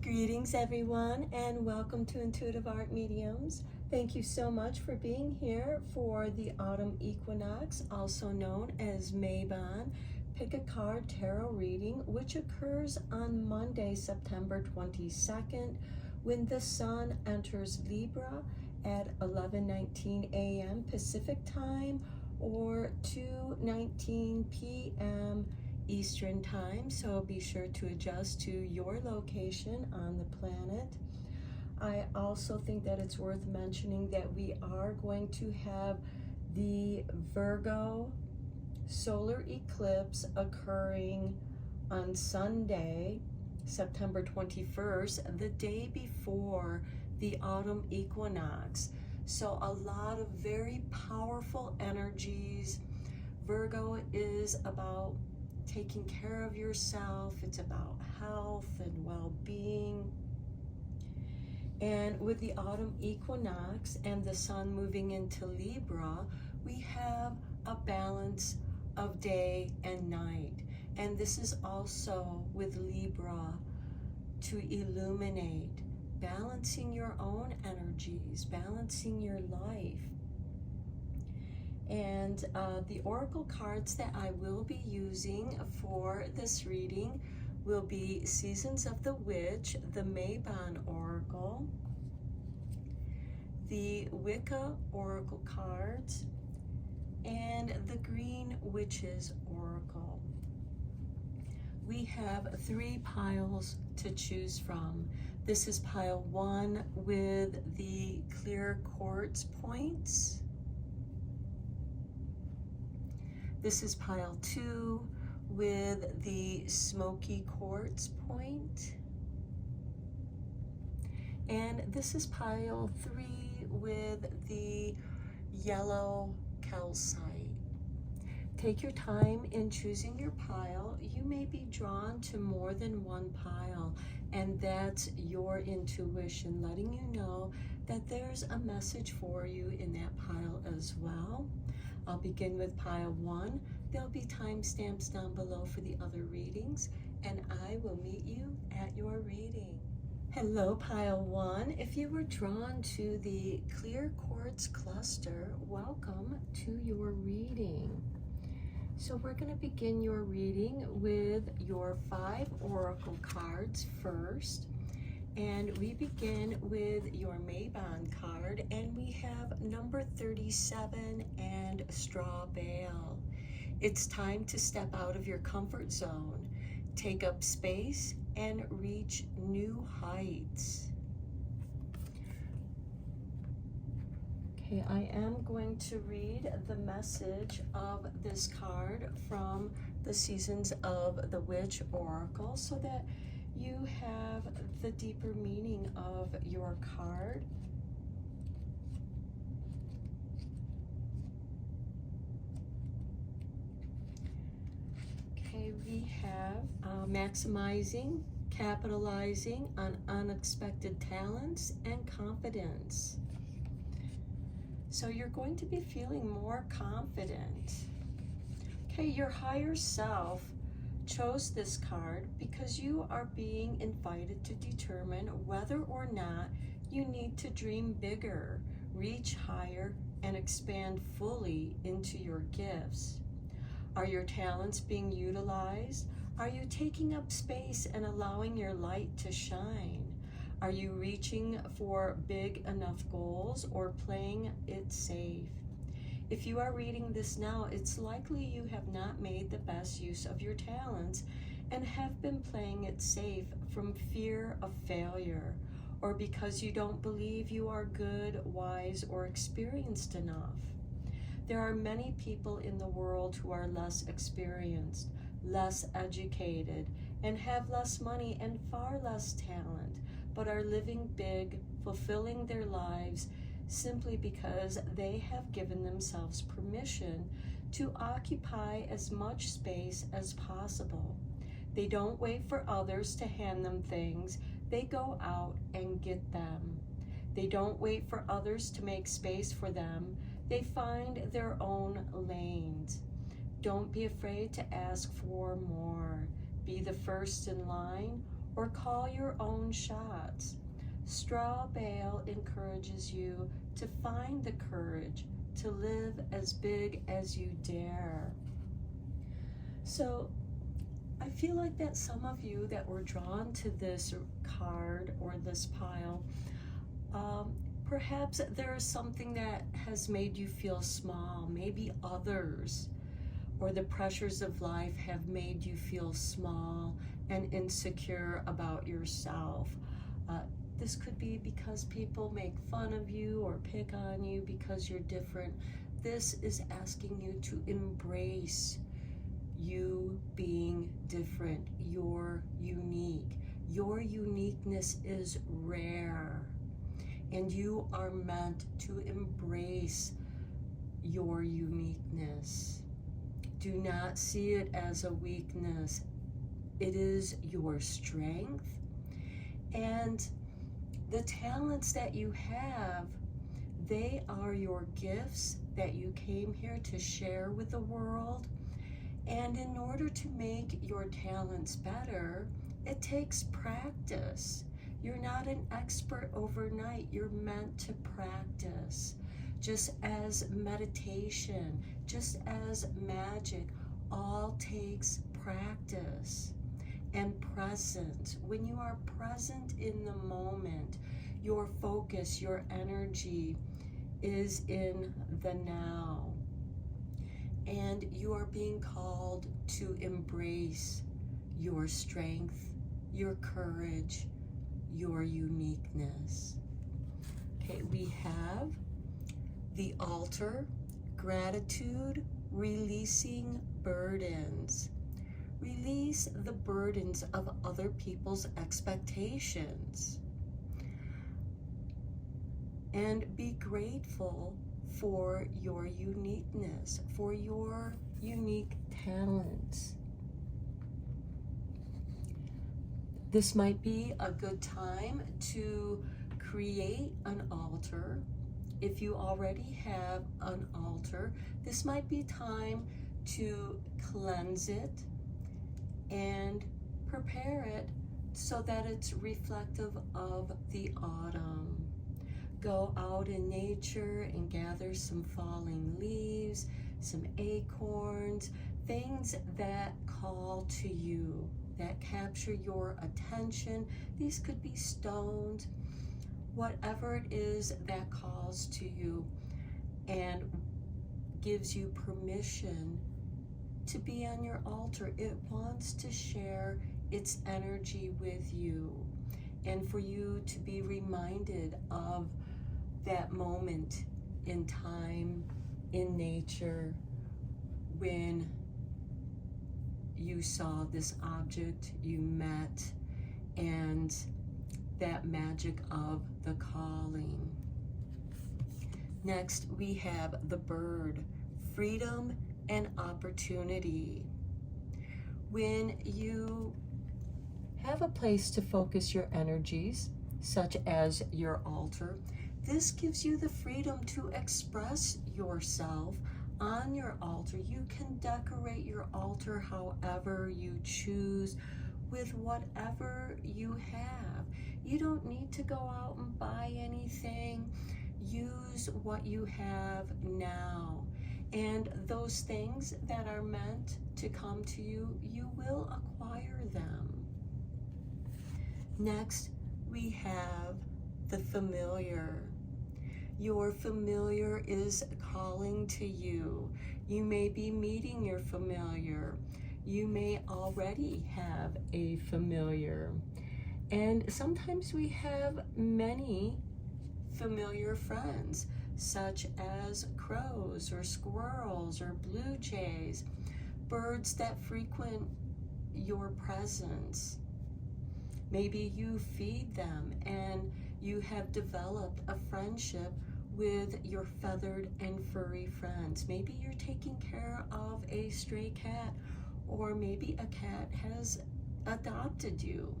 Greetings everyone, and welcome to Intuitive Art Mediums. Thank you so much for being here for the autumn equinox, also known as Mabon Pick a Card Tarot reading, which occurs on Monday, September 22nd, when the sun enters Libra at 11:19 a.m. Pacific time or 2:19 p.m. Eastern time, so be sure to adjust to your location on the planet. I also think that it's worth mentioning that we are going to have the Virgo solar eclipse occurring on Sunday, September 21st, the day before the autumn equinox. So a lot of very powerful energies. Virgo is about taking care of yourself. It's about health and well-being. And with the autumn equinox and the sun moving into Libra, we have a balance of day and night. And this is also with Libra to illuminate, balancing your own energies, balancing your life. And the oracle cards that I will be using for this reading will be Seasons of the Witch, the Mabon Oracle, the Wicca Oracle cards, and the Green Witches Oracle. We have 3 piles to choose from. This is pile 1 with the clear quartz points. This is pile 2 with the smoky quartz point. And this is pile 3 with the yellow calcite. Take your time in choosing your pile. You may be drawn to more than one pile, and that's your intuition letting you know that there's a message for you in that pile as well. I'll begin with pile 1. There'll be timestamps down below for the other readings, and I will meet you at your reading. Hello, pile 1. If you were drawn to the clear quartz cluster, welcome to your reading. So we're going to begin your reading with your 5 oracle cards first. And we begin with your Mabon card, and we have number 37 and Straw Bale. It's time to step out of your comfort zone, take up space, and reach new heights. Okay, I am going to read the message of this card from the Seasons of the Witch Oracle so that you have the deeper meaning of your card. Okay, we have maximizing, capitalizing on unexpected talents and confidence. So you're going to be feeling more confident. Okay, your higher self chose this card because you are being invited to determine whether or not you need to dream bigger, reach higher, and expand fully into your gifts. Are your talents being utilized? Are you taking up space and allowing your light to shine? Are you reaching for big enough goals or playing it safe? If you are reading this now, it's likely you have not made the best use of your talents and have been playing it safe from fear of failure, or because you don't believe you are good, wise, or experienced enough. There are many people in the world who are less experienced, less educated, and have less money and far less talent, but are living big, fulfilling their lives simply because they have given themselves permission to occupy as much space as possible. They don't wait for others to hand them things. They go out and get them. They don't wait for others to make space for them. They find their own lanes. Don't be afraid to ask for more. Be the first in line or call your own shots. Straw bale encourages you to find the courage to live as big as you dare. So I feel like that some of you that were drawn to this card or this pile, perhaps there is something that has made you feel small. Maybe others or the pressures of life have made you feel small and insecure about yourself. This could be because people make fun of you or pick on you because you're different. This is asking you to embrace you being different. You're unique. Your uniqueness is rare, and you are meant to embrace your uniqueness. Do not see it as a weakness. It is your strength, and the talents that you have, they are your gifts that you came here to share with the world. And in order to make your talents better, it takes practice. You're not an expert overnight. You're meant to practice. Just as meditation, just as magic, all takes practice and present. When you are present in the moment, your focus, your energy is in the now. And you are being called to embrace your strength, your courage, your uniqueness. Okay, we have the altar, gratitude, releasing burdens. Release the burdens of other people's expectations. And be grateful for your uniqueness, for your unique talents. This might be a good time to create an altar. If you already have an altar, this might be time to cleanse it and prepare it so that it's reflective of the autumn. Go out in nature and gather some falling leaves, some acorns, things that call to you, that capture your attention. These could be stones, whatever it is that calls to you and gives you permission to be on your altar. It wants to share its energy with you, and for you to be reminded of that moment in time, in nature, when you saw this object, you met, and that magic of the calling. Next, we have the bird, freedom and opportunity. When you have a place to focus your energies, such as your altar, this gives you the freedom to express yourself on your altar. You can decorate your altar however you choose, with whatever you have. You don't need to go out and buy anything. Use what you have now. And those things that are meant to come to you, you will acquire them. Next, we have the familiar. Your familiar is calling to you. You may be meeting your familiar. You may already have a familiar. And sometimes we have many familiar friends, such as crows or squirrels or blue jays, birds that frequent your presence. Maybe you feed them and you have developed a friendship with your feathered and furry friends. Maybe you're taking care of a stray cat, or maybe a cat has adopted you.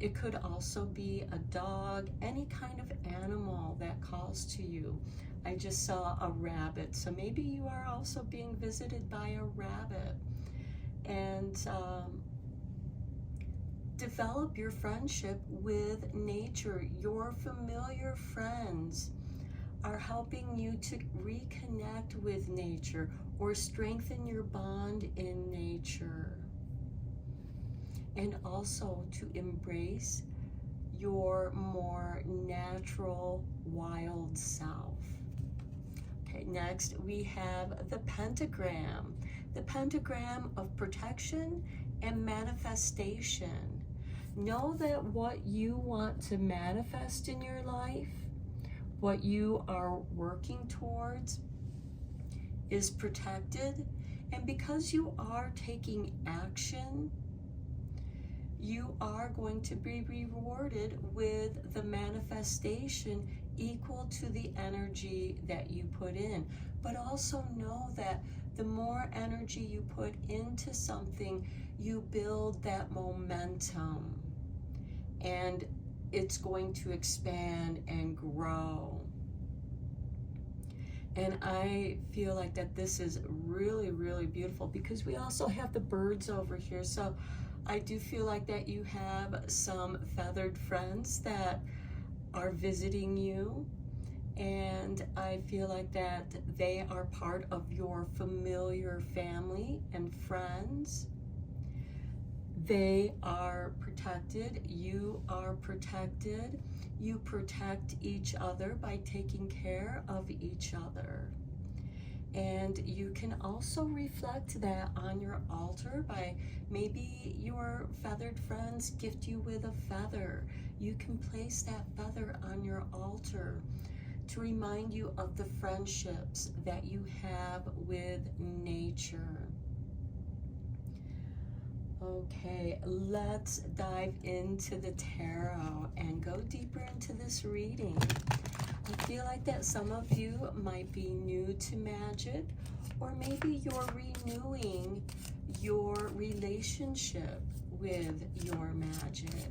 It could also be a dog, any kind of animal that calls to you. I just saw a rabbit, so maybe you are also being visited by a rabbit. And develop your friendship with nature. Your familiar friends are helping you to reconnect with nature or strengthen your bond in nature. And also to embrace your more natural, wild self. Okay, next we have the pentagram. The pentagram of protection and manifestation. Know that what you want to manifest in your life, what you are working towards, is protected. And because you are taking action, you are going to be rewarded with the manifestation equal to the energy that you put in. But also know that the more energy you put into something, you build that momentum, and it's going to expand and grow. And I feel like that this is really, really beautiful, because we also have the birds over here. So I do feel like that you have some feathered friends that are visiting you, and I feel like that they are part of your familiar family and friends. They are protected. You are protected. You protect each other by taking care of each other. And you can also reflect that on your altar by maybe your feathered friends gift you with a feather. You can place that feather on your altar to remind you of the friendships that you have with nature. Okay, let's dive into the tarot and go deeper into this reading. I feel like that some of you might be new to magic, or maybe you're renewing your relationship with your magic.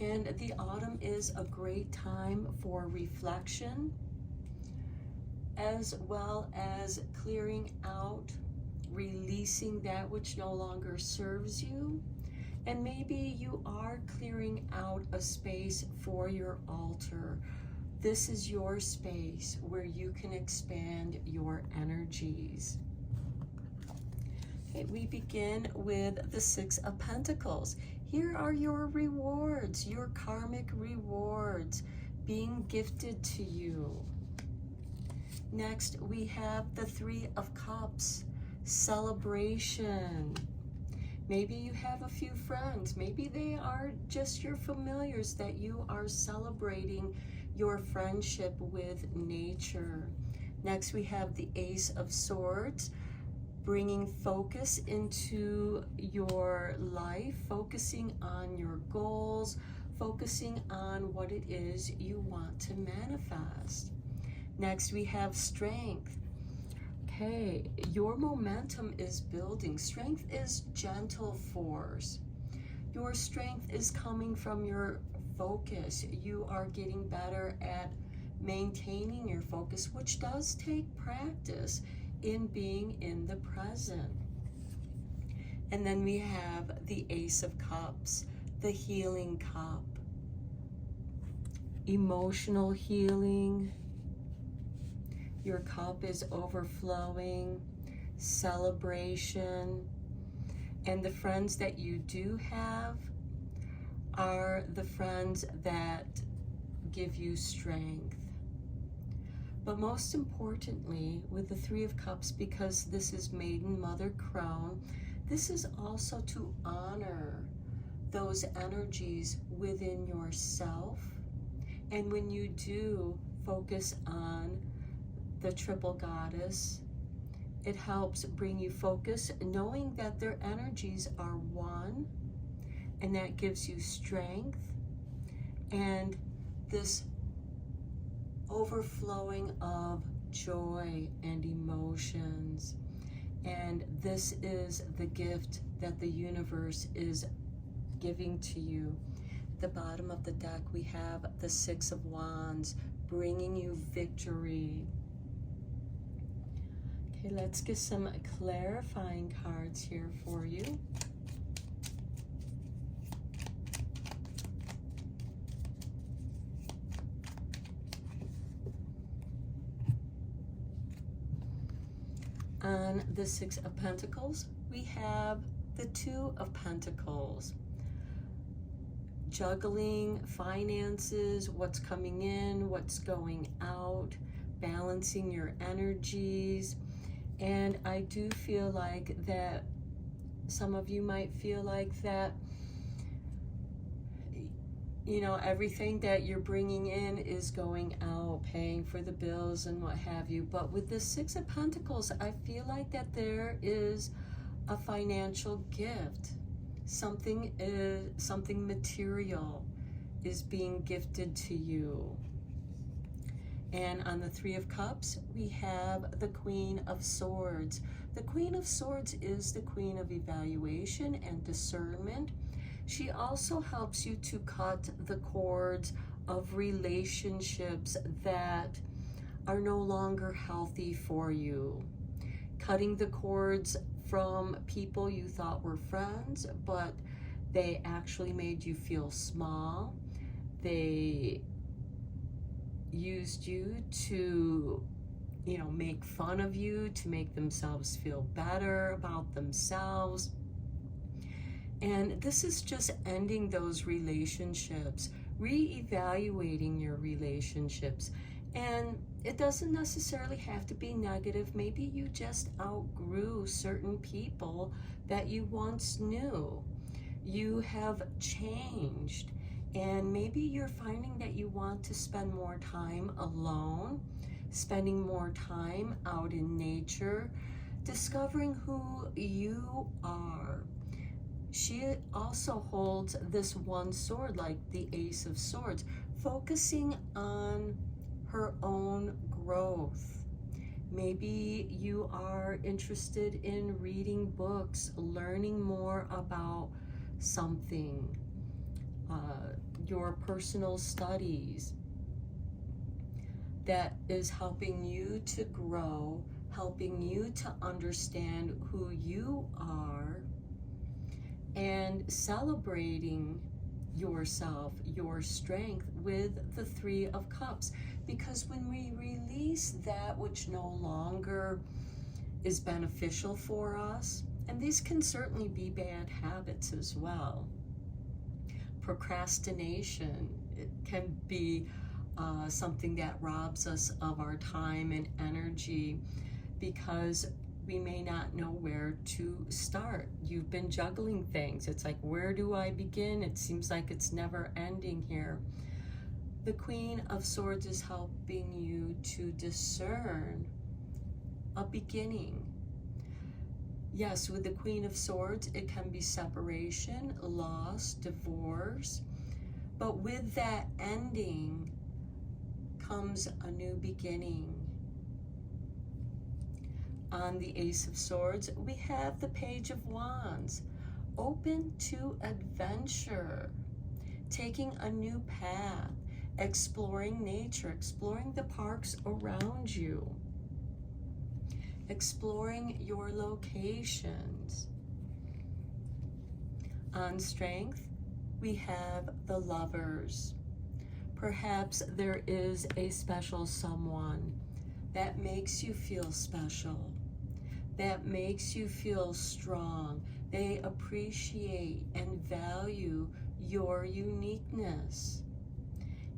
And the autumn is a great time for reflection, as well as clearing out, releasing that which no longer serves you. And maybe you are clearing out a space for your altar. This is your space where you can expand your energies. Okay, we begin with the Six of Pentacles. Here are your rewards, your karmic rewards being gifted to you. Next, we have the Three of Cups, celebration. Maybe you have a few friends. Maybe they are just your familiars that you are celebrating your friendship with nature. Next, we have the Ace of Swords, bringing focus into your life, focusing on your goals, focusing on what it is you want to manifest. Next, we have Strength. Okay, your momentum is building. Strength is gentle force. Your strength is coming from your focus. You are getting better at maintaining your focus, which does take practice in being in the present. And then we have the Ace of Cups, the healing cup. Emotional healing. Your cup is overflowing, celebration. And the friends that you do have are the friends that give you strength. But most importantly, with the Three of Cups, because this is Maiden, Mother, Crown, this is also to honor those energies within yourself. And when you do focus on the Triple Goddess, it helps bring you focus, knowing that their energies are one, and that gives you strength and this overflowing of joy and emotions. And this is the gift that the universe is giving to you. At the bottom of the deck, we have the Six of Wands, bringing you victory. Okay, let's get some clarifying cards here for you. On the Six of Pentacles, we have the Two of Pentacles. Juggling finances, what's coming in, what's going out, balancing your energies. And I do feel like that some of you might feel like that, you know, everything that you're bringing in is going out, paying for the bills and what have you. But with the Six of Pentacles, I feel like that there is a financial gift. Something material is being gifted to you. And on the Three of Cups, we have the Queen of Swords. The Queen of Swords is the queen of evaluation and discernment. She also helps you to cut the cords of relationships that are no longer healthy for you. Cutting the cords from people you thought were friends, but they actually made you feel small. They used you to, you know, make fun of you, to make themselves feel better about themselves. And this is just ending those relationships, reevaluating your relationships. And it doesn't necessarily have to be negative. Maybe you just outgrew certain people that you once knew. You have changed, and maybe you're finding that you want to spend more time alone, spending more time out in nature, discovering who you are. She also holds this one sword, like the Ace of Swords, focusing on her own growth. Maybe you are interested in reading books, learning more about something, your personal studies. That is helping you to grow, helping you to understand who you are, and celebrating yourself, your strength with the Three of Cups. Because when we release that which no longer is beneficial for us, and these can certainly be bad habits as well. Procrastination, it can be something that robs us of our time and energy because we may not know where to start. You've been juggling things. It's like, where do I begin? It seems like it's never ending here. The Queen of Swords is helping you to discern a beginning. Yes, with the Queen of Swords, it can be separation, loss, divorce. But with that ending comes a new beginning. On the Ace of Swords, we have the Page of Wands. Open to adventure, taking a new path, exploring nature, exploring the parks around you, exploring your locations. On Strength, we have the Lovers. Perhaps there is a special someone that makes you feel special, that makes you feel strong. They appreciate and value your uniqueness,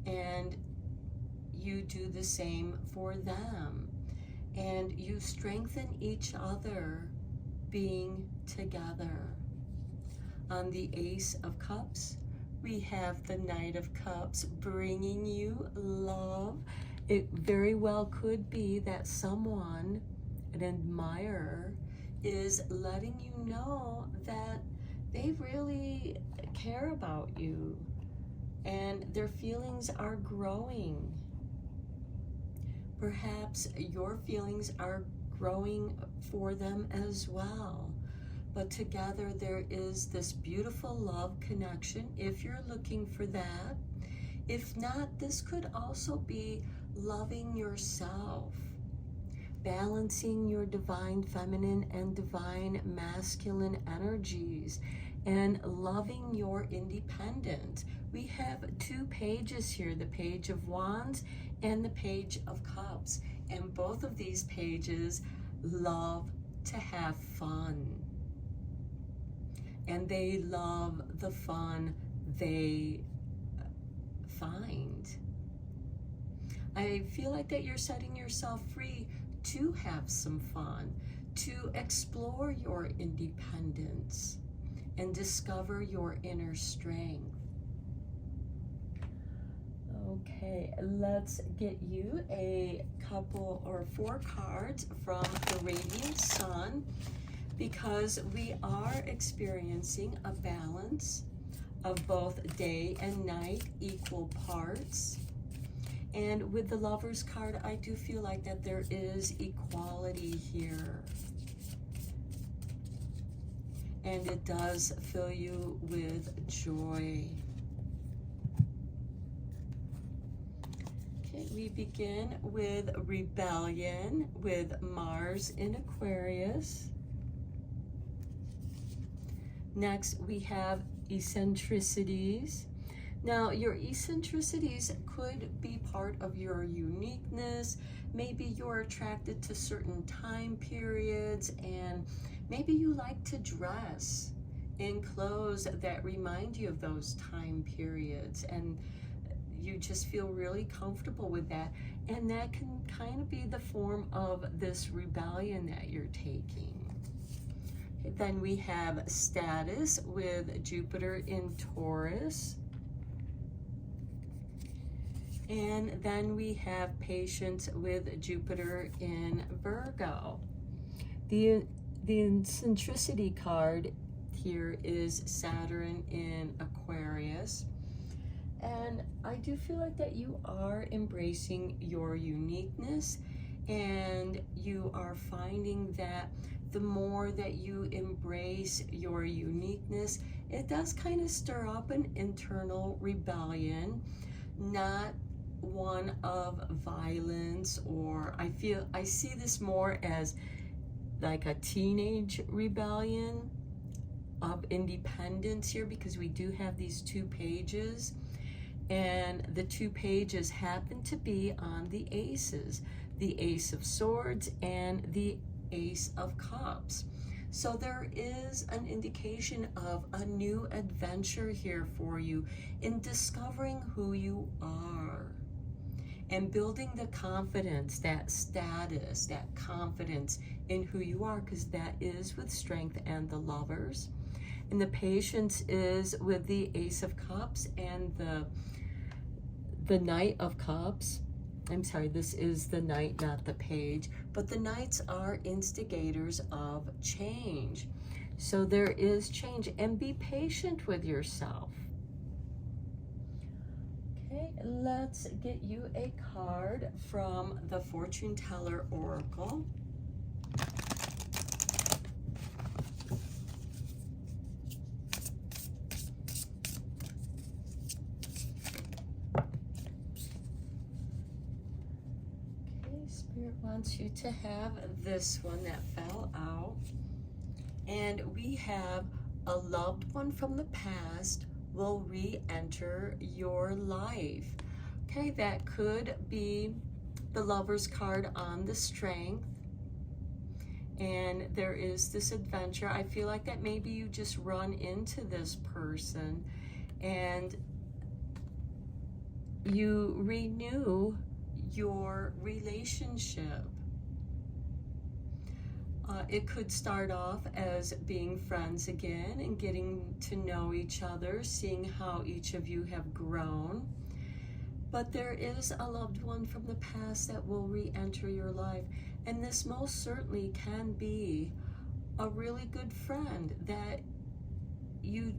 and you do the same for them, and you strengthen each other being together. On the Ace of Cups, we have the Knight of Cups bringing you love. It very well could be that someone, an admirer, is letting you know that they really care about you and their feelings are growing. Perhaps your feelings are growing for them as well. But together there is this beautiful love connection if you're looking for that. If not, this could also be loving yourself, balancing your divine feminine and divine masculine energies, and loving your independence. We have two pages here, the Page of Wands and the Page of Cups. And both of these pages love to have fun. And they love the fun they find. I feel like that you're setting yourself free to have some fun, to explore your independence and discover your inner strength. Okay, let's get you a couple or 4 cards from the Radiant Sun, because we are experiencing a balance of both day and night, equal parts. And with the Lover's card, I do feel like that there is equality here. And it does fill you with joy. Okay, we begin with rebellion with Mars in Aquarius. Next, we have eccentricities. Now, your eccentricities could be part of your uniqueness. Maybe you're attracted to certain time periods, and maybe you like to dress in clothes that remind you of those time periods, and you just feel really comfortable with that. And that can kind of be the form of this rebellion that you're taking. Then we have status with Jupiter in Taurus. And then we have patience with Jupiter in Virgo. The eccentricity card here is Saturn in Aquarius. And I do feel like that you are embracing your uniqueness, and you are finding that the more that you embrace your uniqueness, it does kind of stir up an internal rebellion, not one of violence, or I see this more as like a teenage rebellion of independence here, because we do have these 2 pages, and the 2 pages happen to be on the aces, the Ace of Swords and the Ace of Cups. So there is an indication of a new adventure here for you in discovering who you are and building the confidence, that status, that confidence in who you are, because that is with Strength and the Lovers. And the patience is with the Ace of Cups and the Knight of Cups. I'm sorry, this is the Knight, not the Page, but the Knights are instigators of change. So there is change, and be patient with yourself. Okay, let's get you a card from the Fortune Teller Oracle. Spirit wants you to have this one that fell out. And we have a loved one from the past will re-enter your life. Okay, that could be the Lover's card on the Strength. And there is this adventure. I feel like that maybe you just run into this person and you renew your relationship. It could start off as being friends again and getting to know each other, seeing how each of you have grown. But there is a loved one from the past that will re-enter your life. And this most certainly can be a really good friend that you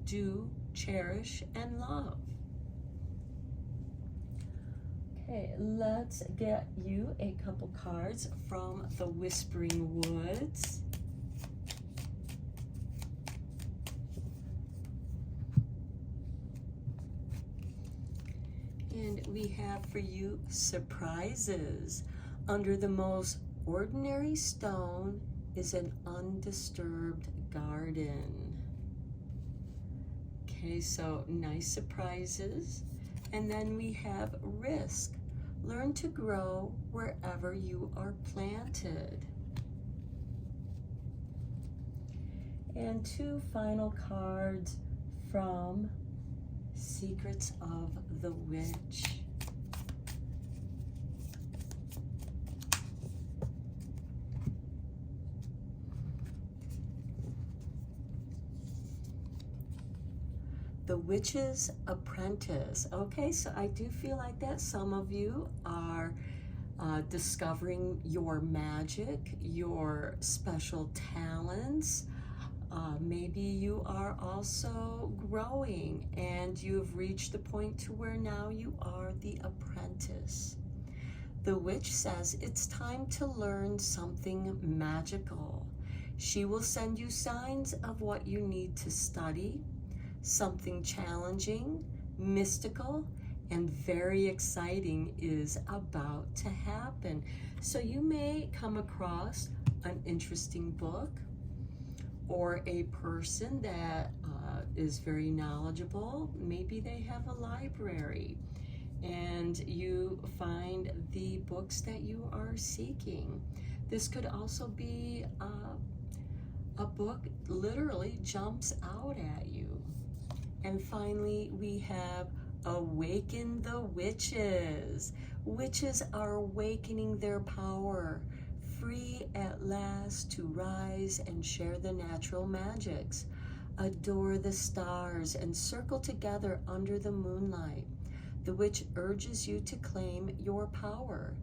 do cherish and love. Okay, let's get you a couple cards from the Whispering Woods. And we have for you surprises. Under the most ordinary stone is an undisturbed garden. Okay, so nice surprises. And then we have risk. Learn to grow wherever you are planted. And 2 final cards from Secrets of the Witch. The Witch's Apprentice. Okay, so I do feel like that some of you are discovering your magic, your special talents. Maybe you are also growing and you've reached the point to where now you are the apprentice. The witch says it's time to learn something magical. She will send you signs of what you need to study. Something challenging, mystical, and very exciting is about to happen. So you may come across an interesting book or a person that is very knowledgeable. Maybe they have a library and you find the books that you are seeking. This could also be a book literally jumps out at you. And finally, we have Awaken the Witches. Witches are awakening their power, free at last to rise and share the natural magics. Adore the stars and circle together under the moonlight. The witch urges you to claim your power.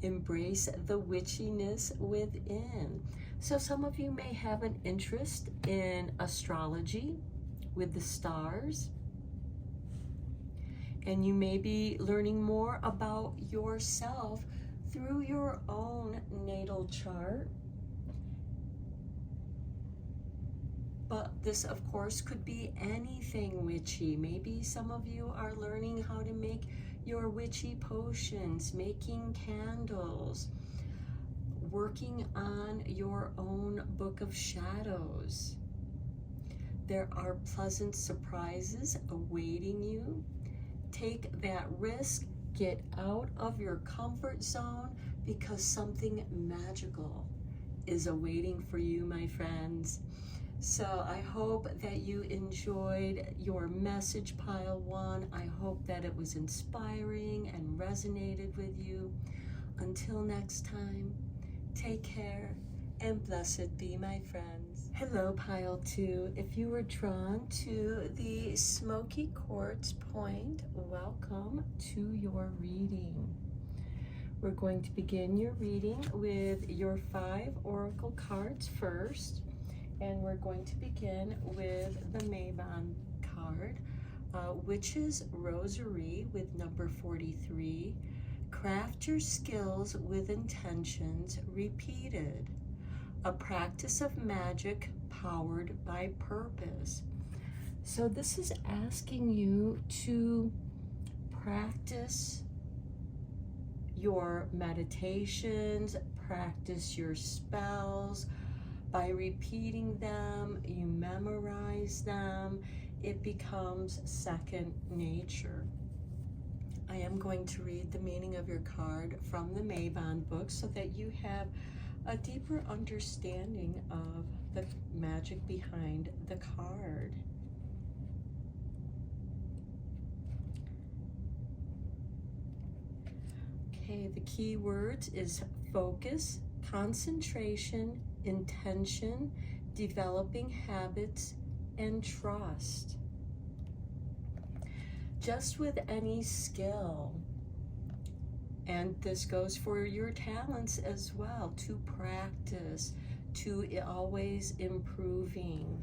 Embrace the witchiness within. So some of you may have an interest in astrology with the stars, and you may be learning more about yourself through your own natal chart. But this, of course, could be anything witchy. Maybe some of you are learning how to make your witchy potions, making candles, working on your own book of shadows. There are pleasant surprises awaiting you. Take that risk, get out of your comfort zone, because something magical is awaiting for you, my friends. So I hope that you enjoyed your message, Pile 1. I hope that it was inspiring and resonated with you. Until next time, take care and blessed be, my friends. Hello, Pile 2. If you were drawn to the smoky quartz point, welcome to your reading. We're going to begin your reading with your 5 oracle cards first, and we're going to begin with the Mabon card, Witch's Rosary with number 43. Craft your skills with intentions repeated. A practice of magic powered by purpose. So this is asking you to practice your meditations, practice your spells. By repeating them, you memorize them, it becomes second nature. I am going to read the meaning of your card from the Mabon book so that you have a deeper understanding of the magic behind the card. Okay, the key words is focus, concentration, intention, developing habits, and trust. Just with any skill, and this goes for your talents as well, to practice, to always improving.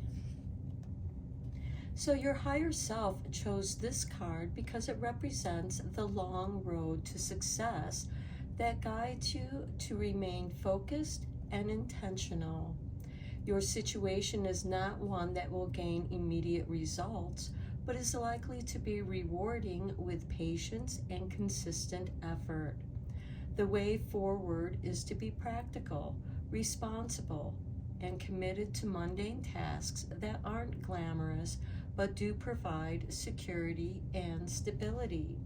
So your higher self chose this card because it represents the long road to success that guides you to remain focused and intentional. Your situation is not one that will gain immediate results, but is likely to be rewarding with patience and consistent effort. The way forward is to be practical, responsible, and committed to mundane tasks that aren't glamorous, but do provide security and stability.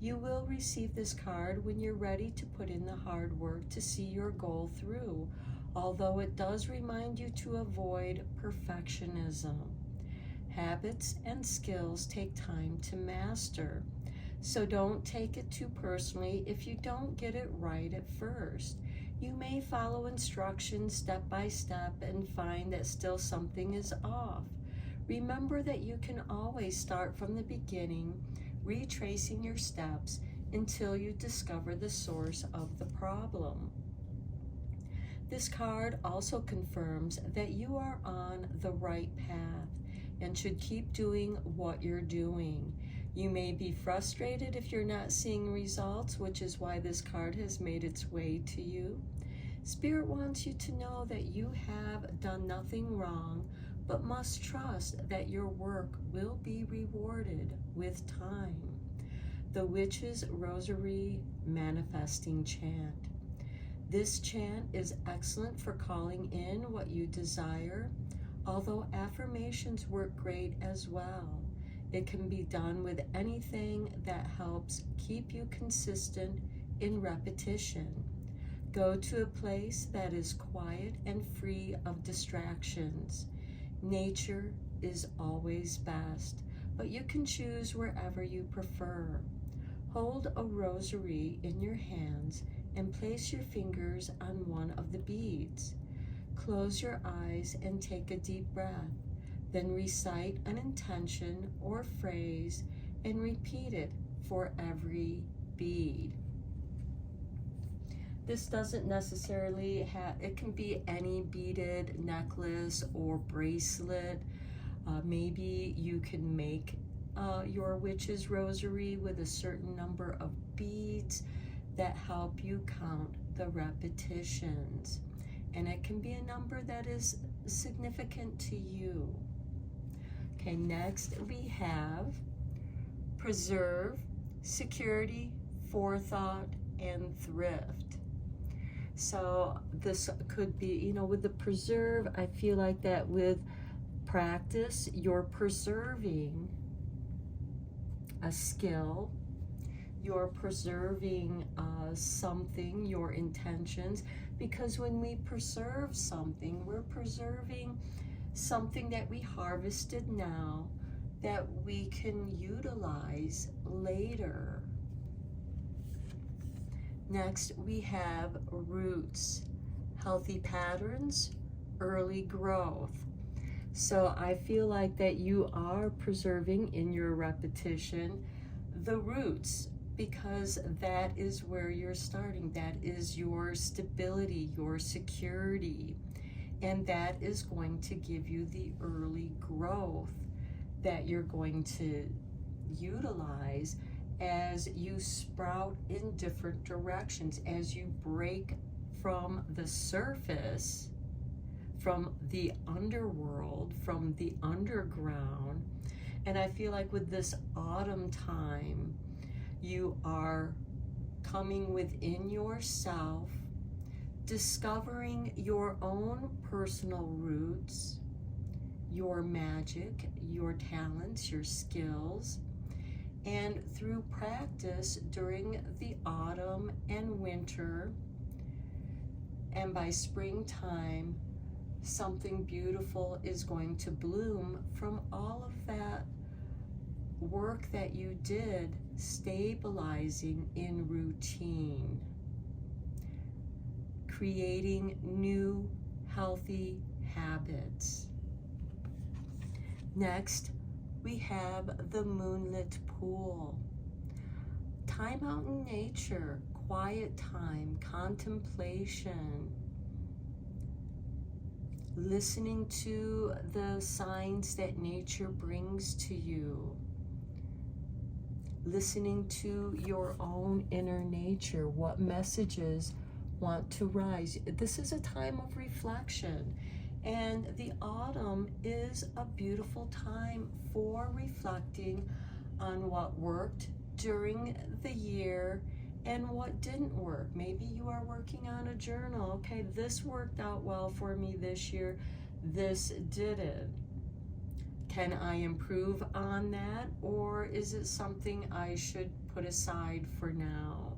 You will receive this card when you're ready to put in the hard work to see your goal through, although it does remind you to avoid perfectionism. Habits and skills take time to master, so don't take it too personally if you don't get it right at first. You may follow instructions step by step and find that still something is off. Remember that you can always start from the beginning, retracing your steps until you discover the source of the problem. This card also confirms that you are on the right path and should keep doing what you're doing. You may be frustrated if you're not seeing results, which is why this card has made its way to you. Spirit wants you to know that you have done nothing wrong, but must trust that your work will be rewarded with time. The Witch's Rosary Manifesting Chant. This chant is excellent for calling in what you desire, although affirmations work great as well. It can be done with anything that helps keep you consistent in repetition. Go to a place that is quiet and free of distractions. Nature is always best, but you can choose wherever you prefer. Hold a rosary in your hands and place your fingers on one of the beads. Close your eyes and take a deep breath. Then recite an intention or phrase and repeat it for every bead. This doesn't necessarily have, it can be any beaded necklace or bracelet. Maybe you can make your witch's rosary with a certain number of beads that help you count the repetitions. And it can be a number that is significant to you. Okay, next we have preserve, security, forethought, and thrift. So this could be, with the preserve, I feel like that with practice, you're preserving a skill, you're preserving something, your intentions, because when we preserve something, we're preserving something that we harvested now that we can utilize later. Next, we have roots, healthy patterns, early growth. So I feel like that you are preserving in your repetition the roots, because that is where you're starting. That is your stability, your security, and that is going to give you the early growth that you're going to utilize as you sprout in different directions, as you break from the surface, from the underworld, from the underground. And I feel like with this autumn time, you are coming within yourself, discovering your own personal roots, your magic, your talents, your skills. And through practice during the autumn and winter, and by springtime, something beautiful is going to bloom from all of that work that you did stabilizing in routine, creating new healthy habits. Next, we have the moonlit pool. Time out in nature, quiet time, contemplation, listening to the signs that nature brings to you, listening to your own inner nature, what messages want to rise. This is a time of reflection, and the autumn is a beautiful time for reflecting on what worked during the year and what didn't work. Maybe you are working on a journal. Okay, this worked out well for me this year, this didn't. Can I improve on that, or is it something I should put aside for now?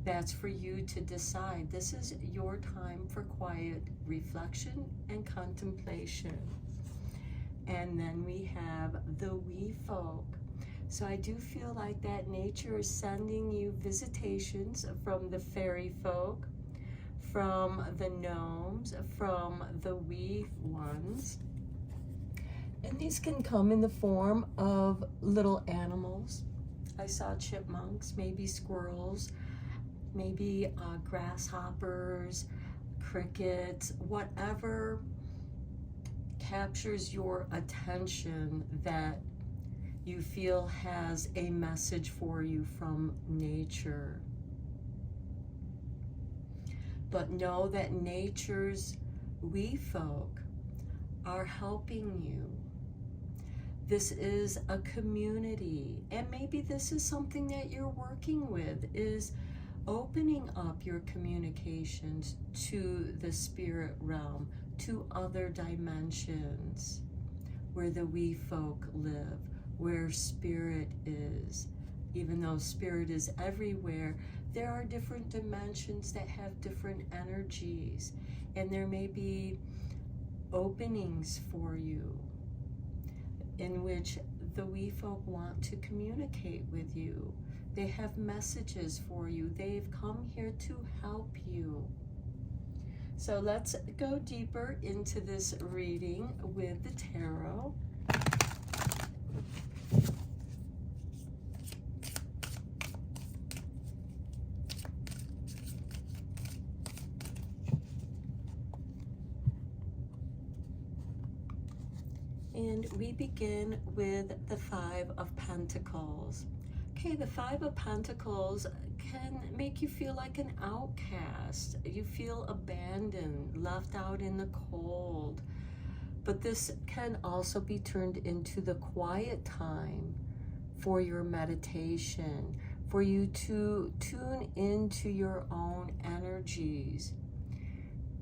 That's for you to decide. This is your time for quiet reflection and contemplation. And then we have the wee folk. So I do feel like that nature is sending you visitations from the fairy folk, from the gnomes, from the wee ones. And these can come in the form of little animals. I saw chipmunks, maybe squirrels, maybe grasshoppers, crickets, whatever captures your attention that you feel has a message for you from nature. But know that nature's wee folk are helping you. This is a community, and maybe this is something that you're working with, is opening up your communications to the spirit realm, to other dimensions where the wee folk live, where spirit is. Even though spirit is everywhere, there are different dimensions that have different energies, and there may be openings for you in which the wee folk want to communicate with you. They have messages for you. They've come here to help you. So let's go deeper into this reading with the tarot. And we begin with the Five of Pentacles. Okay, the Five of Pentacles can make you feel like an outcast. You feel abandoned, left out in the cold. But this can also be turned into the quiet time for your meditation, for you to tune into your own energies.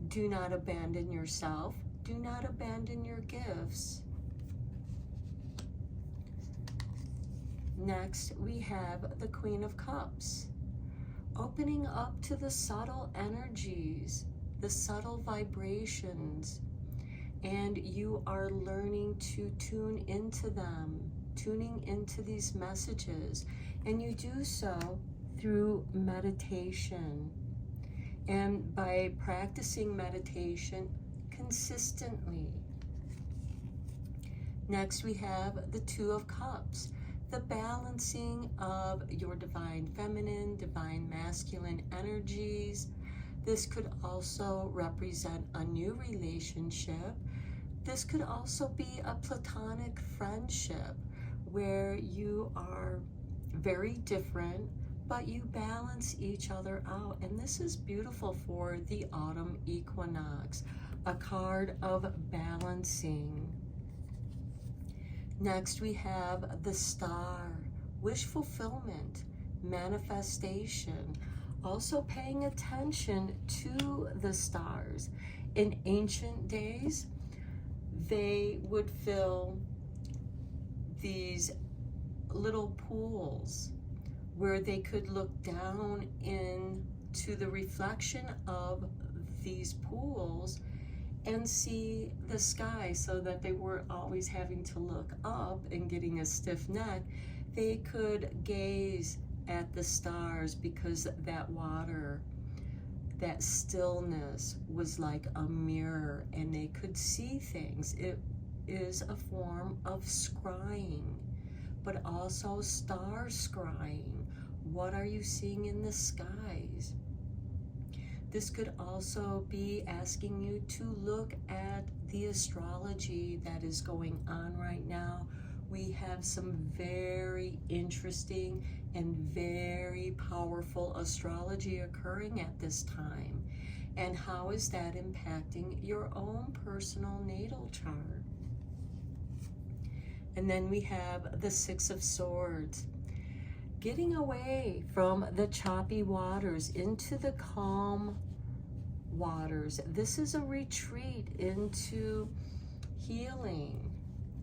Do not abandon yourself. Do not abandon your gifts. Next, we have the Queen of Cups, opening up to the subtle energies, the subtle vibrations, and you are learning to tune into them, tuning into these messages, and you do so through meditation. And by practicing meditation consistently. Next, we have the Two of Cups, the balancing of your divine feminine, divine masculine energies. This could also represent a new relationship. This could also be a platonic friendship where you are very different, but you balance each other out. And this is beautiful for the autumn equinox, a card of balancing. Next, we have the Star, wish fulfillment, manifestation, also paying attention to the stars. In ancient days, they would fill these little pools where they could look down into the reflection of these pools and see the sky, so that they weren't always having to look up and getting a stiff neck. They could gaze at the stars because that water, that stillness was like a mirror, and they could see things. It is a form of scrying, but also star scrying. What are you seeing in the skies? This could also be asking you to look at the astrology that is going on right now. We have some very interesting and very powerful astrology occurring at this time. And how is that impacting your own personal natal chart? And then we have the Six of Swords. Getting away from the choppy waters into the calm waters. This is a retreat into healing,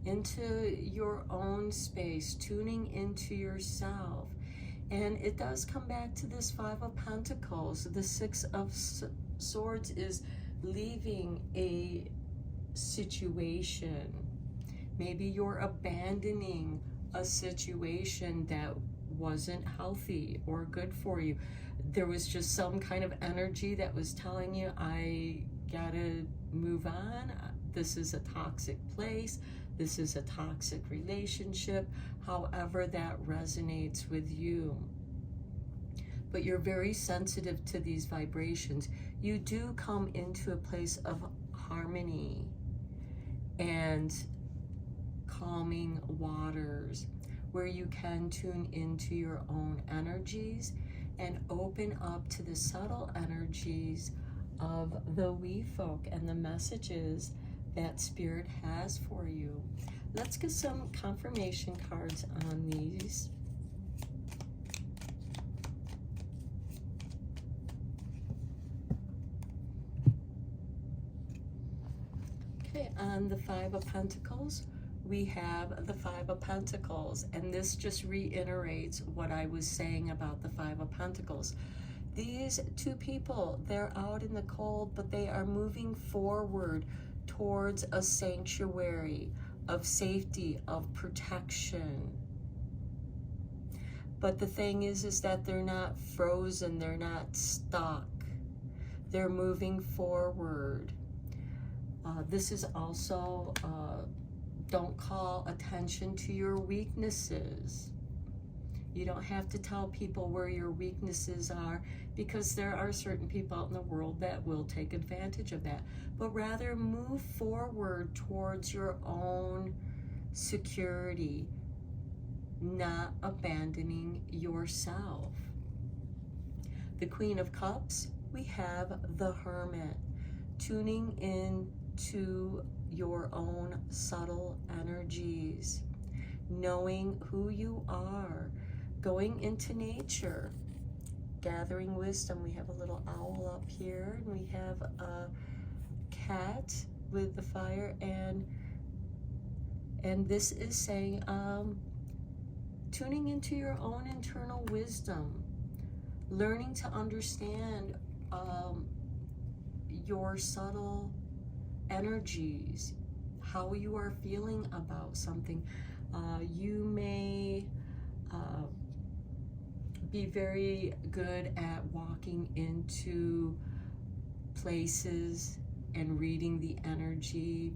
into your own space, tuning into yourself. And it does come back to this Five of Pentacles. The Six of Swords is leaving a situation. Maybe you're abandoning a situation that wasn't healthy or good for you. There was just some kind of energy that was telling you, I gotta move on. This is a toxic place. This is a toxic relationship. However that resonates with you. But you're very sensitive to these vibrations. You do come into a place of harmony and calming waters where you can tune into your own energies and open up to the subtle energies of the wee folk and the messages that Spirit has for you. Let's get some confirmation cards on these. Okay, on the Five of Pentacles, we have the Five of Pentacles, and this just reiterates what I was saying about the Five of Pentacles. These two people, they're out in the cold, but they are moving forward towards a sanctuary of safety, of protection. But the thing is that they're not frozen, they're not stuck. They're moving forward. This is also, don't call attention to your weaknesses. You don't have to tell people where your weaknesses are, because there are certain people out in the world that will take advantage of that. But rather move forward towards your own security, not abandoning yourself. The Queen of Cups, we have the Hermit, tuning in to your own subtle energies, knowing who you are, going into nature, gathering wisdom. We have a little owl up here, and we have a cat with the fire, and this is saying tuning into your own internal wisdom, learning to understand your subtle energies, how you are feeling about something. You may be very good at walking into places and reading the energy.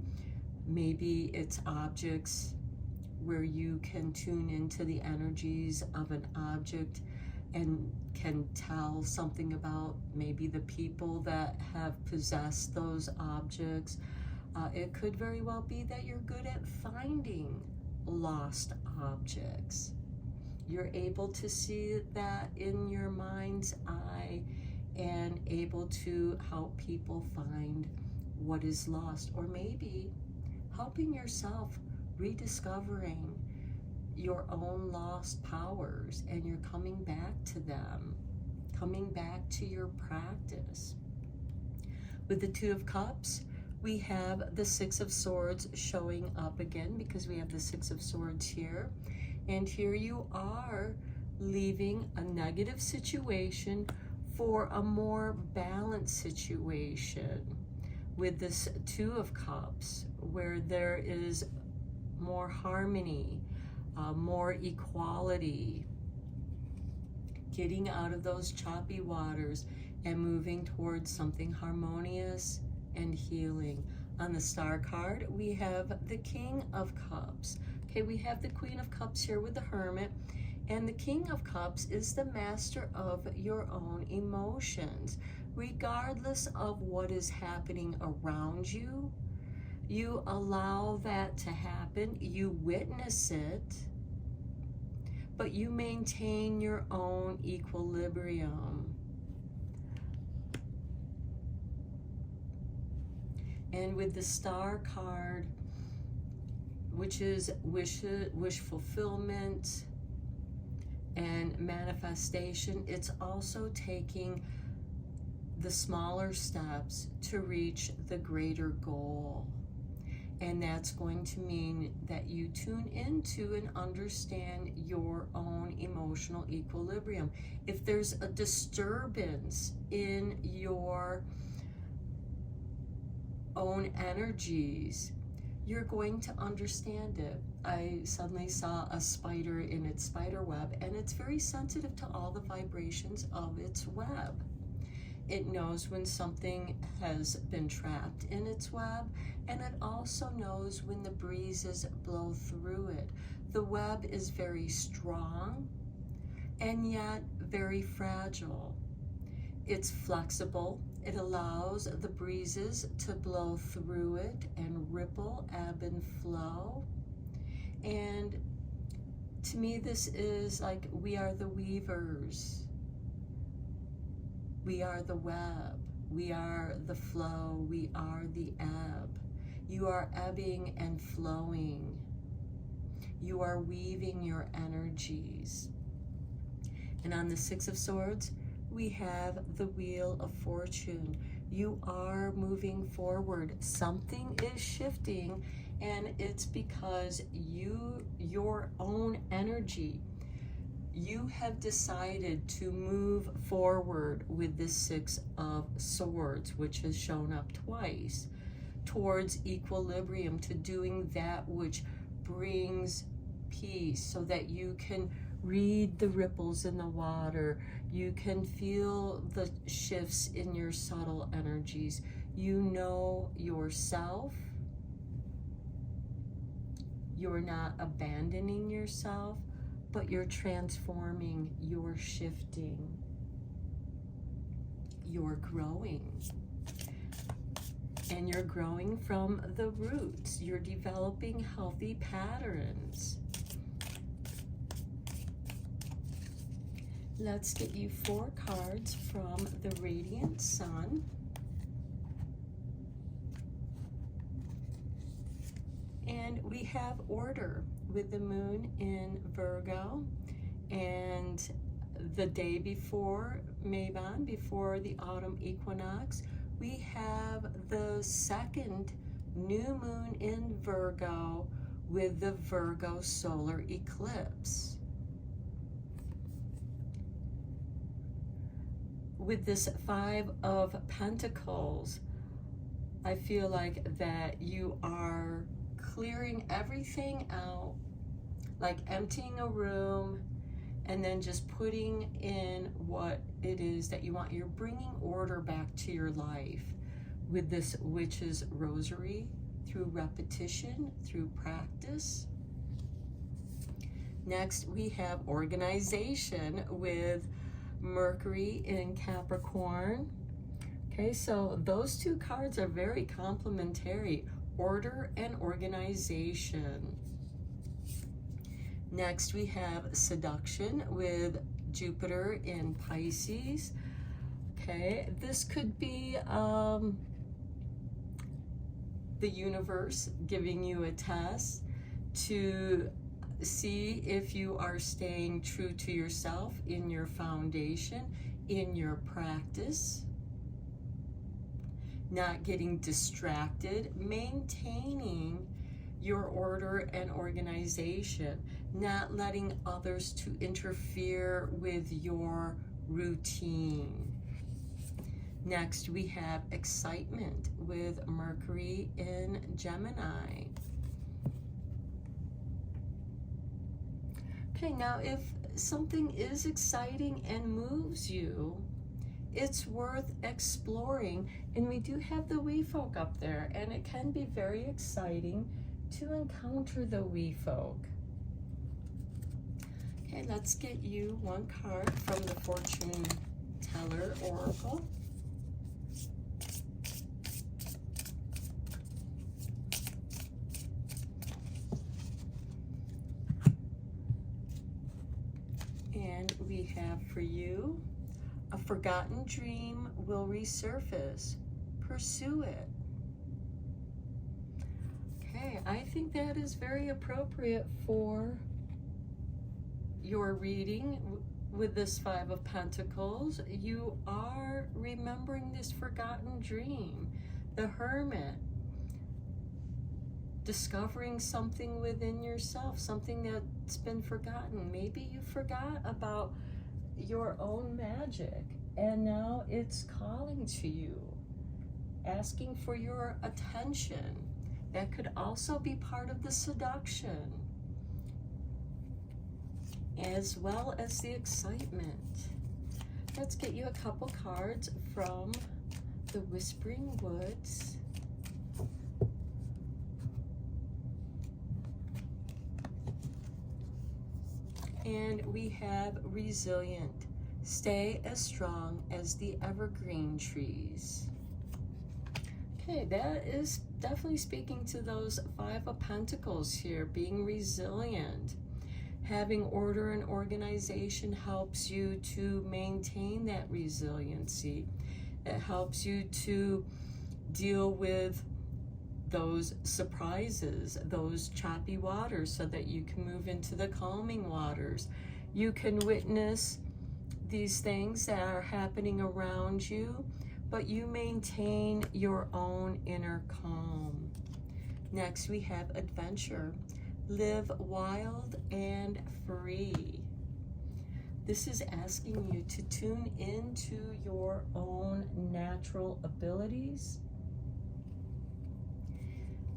Maybe it's objects where you can tune into the energies of an object and can tell something about maybe the people that have possessed those objects. It could very well be that you're good at finding lost objects. You're able to see that in your mind's eye and able to help people find what is lost, or maybe helping yourself rediscovering your own lost powers, and you're coming back to them, coming back to your practice. With the Two of Cups, we have the Six of Swords showing up again, because we have the Six of Swords here. And here you are leaving a negative situation for a more balanced situation with this Two of Cups, where there is more harmony, more equality, getting out of those choppy waters and moving towards something harmonious and healing. On the Star card, we have the King of Cups. Okay, we have the Queen of Cups here with the Hermit, and the King of Cups is the master of your own emotions. Regardless of what is happening around you, you allow that to happen, you witness it, but you maintain your own equilibrium. And with the Star card, which is wish fulfillment and manifestation, it's also taking the smaller steps to reach the greater goal. And that's going to mean that you tune into and understand your own emotional equilibrium. If there's a disturbance in your own energies, you're going to understand it. I suddenly saw a spider in its spider web, and it's very sensitive to all the vibrations of its web. It knows when something has been trapped in its web, and it also knows when the breezes blow through it. The web is very strong and yet very fragile. It's flexible. It allows the breezes to blow through it and ripple, ebb and flow. And to me, this is like we are the weavers. We are the web. We are the flow. We are the ebb. You are ebbing and flowing. You are weaving your energies. And on the Six of Swords, we have the Wheel of Fortune. You are moving forward. Something is shifting, and it's because your own energy, you have decided to move forward with the Six of Swords, which has shown up twice, towards equilibrium, to doing that which brings peace, so that you can read the ripples in the water. You can feel the shifts in your subtle energies. You know yourself. You're not abandoning yourself, but you're transforming, you're shifting, you're growing. And you're growing from the roots. You're developing healthy patterns. Let's get you 4 cards from the Radiant Sun. And we have order with the moon in Virgo, and the day before Mabon, before the autumn equinox, we have the second new moon in Virgo with the Virgo solar eclipse. With this 5 of Pentacles, I feel like that you are clearing everything out, like emptying a room and then just putting in what it is that you want. You're bringing order back to your life with this Witch's Rosary, through repetition, through practice. Next, we have organization with Mercury in Capricorn. Okay, so those 2 cards are very complementary. Order and organization. Next, we have seduction with Jupiter in Pisces. Okay, this could be the universe giving you a test to see if you are staying true to yourself in your foundation, in your practice, not getting distracted, maintaining your order and organization, not letting others to interfere with your routine. Next, we have excitement with Mercury in Gemini. Okay, now if something is exciting and moves you, it's worth exploring. And we do have the wee folk up there, and it can be very exciting to encounter the wee folk. Okay, let's get you 1 card from the Fortune Teller Oracle. And we have for you, a forgotten dream will resurface. Pursue it. Okay, I think that is very appropriate for your reading with this 5 of Pentacles. You are remembering this forgotten dream. The Hermit. discovering something within yourself, something that's been forgotten. Maybe you forgot about your own magic, and now it's calling to you, asking for your attention. That could also be part of the seduction, as well as the excitement. Let's get you a couple cards from the Whispering Woods. And we have resilient. Stay as strong as the evergreen trees. Okay, that is definitely speaking to those Five of Pentacles here, being resilient. Having order and organization helps you to maintain that resiliency. It helps you to deal with those surprises, those choppy waters, so that you can move into the calming waters. You can witness these things that are happening around you, but you maintain your own inner calm. Next, we have adventure. Live wild and free. This is asking you to tune into your own natural abilities.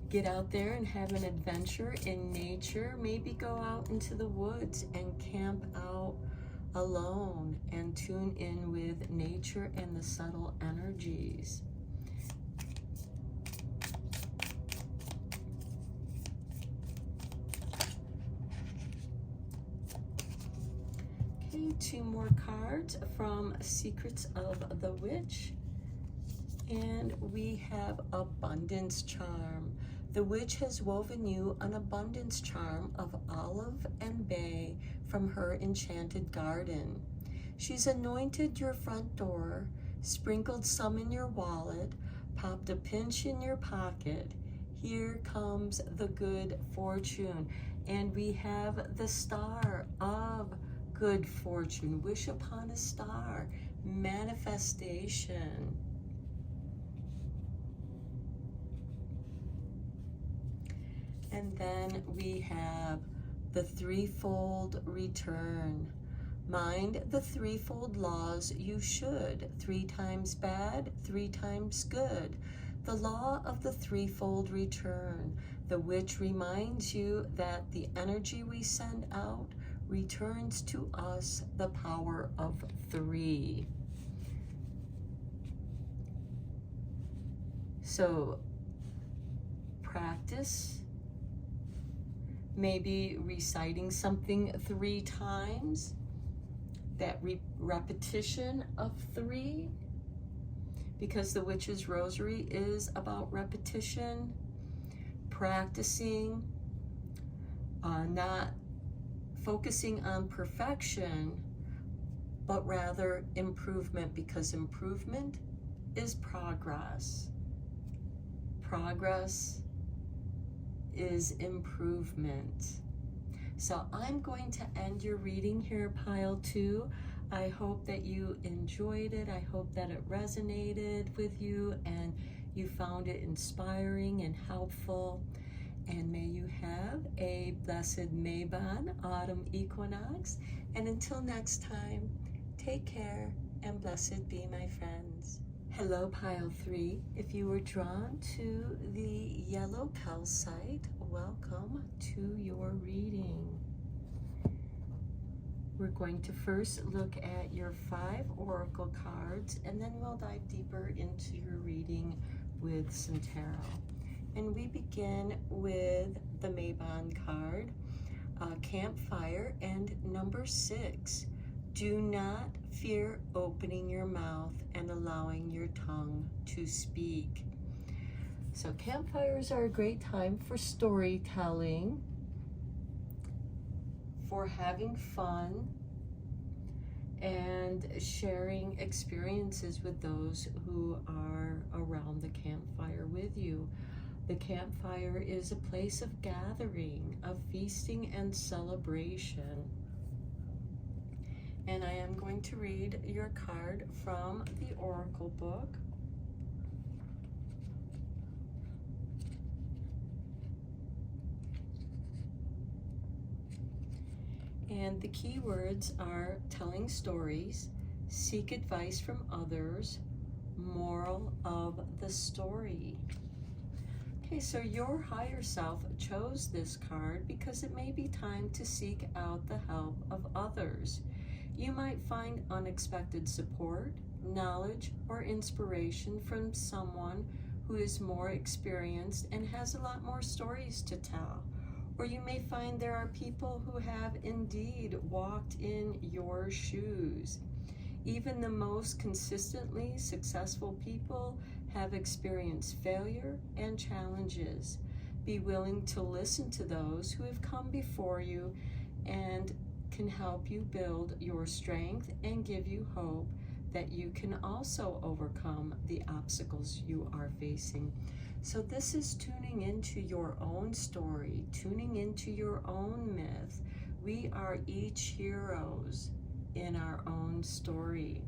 Get out there and have an adventure in nature. Maybe go out into the woods and camp out alone and tune in with nature and the subtle energies. Okay, two more cards from Secrets of the Witch. And we have Abundance Charm. The witch has woven you an abundance charm of olive and bay from her enchanted garden. She's anointed your front door, sprinkled some in your wallet, popped a pinch in your pocket. Here comes the good fortune. And we have the Star of Good Fortune. Wish upon a star. Manifestation. And then we have the threefold return. Mind the threefold laws you should. 3 times bad, 3 times good. The law of the threefold return. The witch reminds you that the energy we send out returns to us the power of 3. So practice. Maybe reciting something 3 times, that repetition of 3, because the witch's rosary is about repetition, practicing, not focusing on perfection, but rather improvement, because improvement is progress. Progress is improvement. So I'm going to end your reading here, pile 2. I hope that you enjoyed it. I hope that it resonated with you and you found it inspiring and helpful. And may you have a blessed Mabon autumn equinox. And until next time, take care and blessed be, my friends. Hello, pile 3. If you were drawn to the yellow calcite, welcome to your reading. We're going to first look at your 5 oracle cards, and then we'll dive deeper into your reading with some tarot. And we begin with the Mabon card, Campfire, and number 6. Do not fear opening your mouth and allowing your tongue to speak. So campfires are a great time for storytelling, for having fun, and sharing experiences with those who are around the campfire with you. The campfire is a place of gathering, of feasting and celebration. And I am going to read your card from the Oracle book. And the keywords are telling stories, seek advice from others, moral of the story. Okay, so your higher self chose this card because it may be time to seek out the help of others. You might find unexpected support, knowledge, or inspiration from someone who is more experienced and has a lot more stories to tell. Or you may find there are people who have indeed walked in your shoes. Even the most consistently successful people have experienced failure and challenges. Be willing to listen to those who have come before you and can help you build your strength and give you hope that you can also overcome the obstacles you are facing. So this is tuning into your own story, tuning into your own myth. We are each heroes in our own story.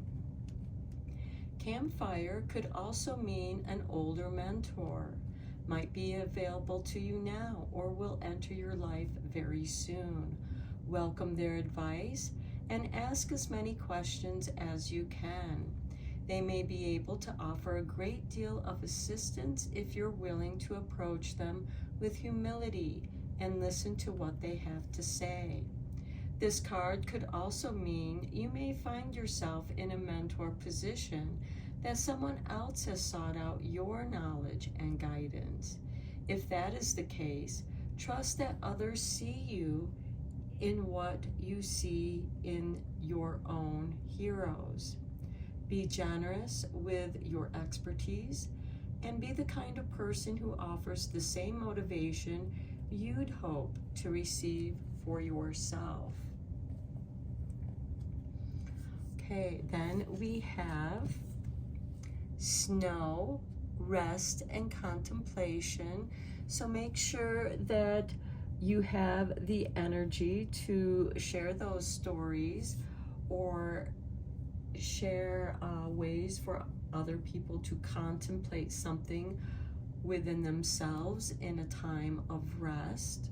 Campfire could also mean an older mentor, might be available to you now or will enter your life very soon. Welcome their advice and ask as many questions as you can. They may be able to offer a great deal of assistance if you're willing to approach them with humility and listen to what they have to say. This card could also mean you may find yourself in a mentor position that someone else has sought out your knowledge and guidance. If that is the case, trust that others see you in what you see in your own heroes. Be generous with your expertise and be the kind of person who offers the same motivation you'd hope to receive for yourself. Okay, then we have snow, rest, and contemplation. So make sure that you have the energy to share those stories or share ways for other people to contemplate something within themselves in a time of rest.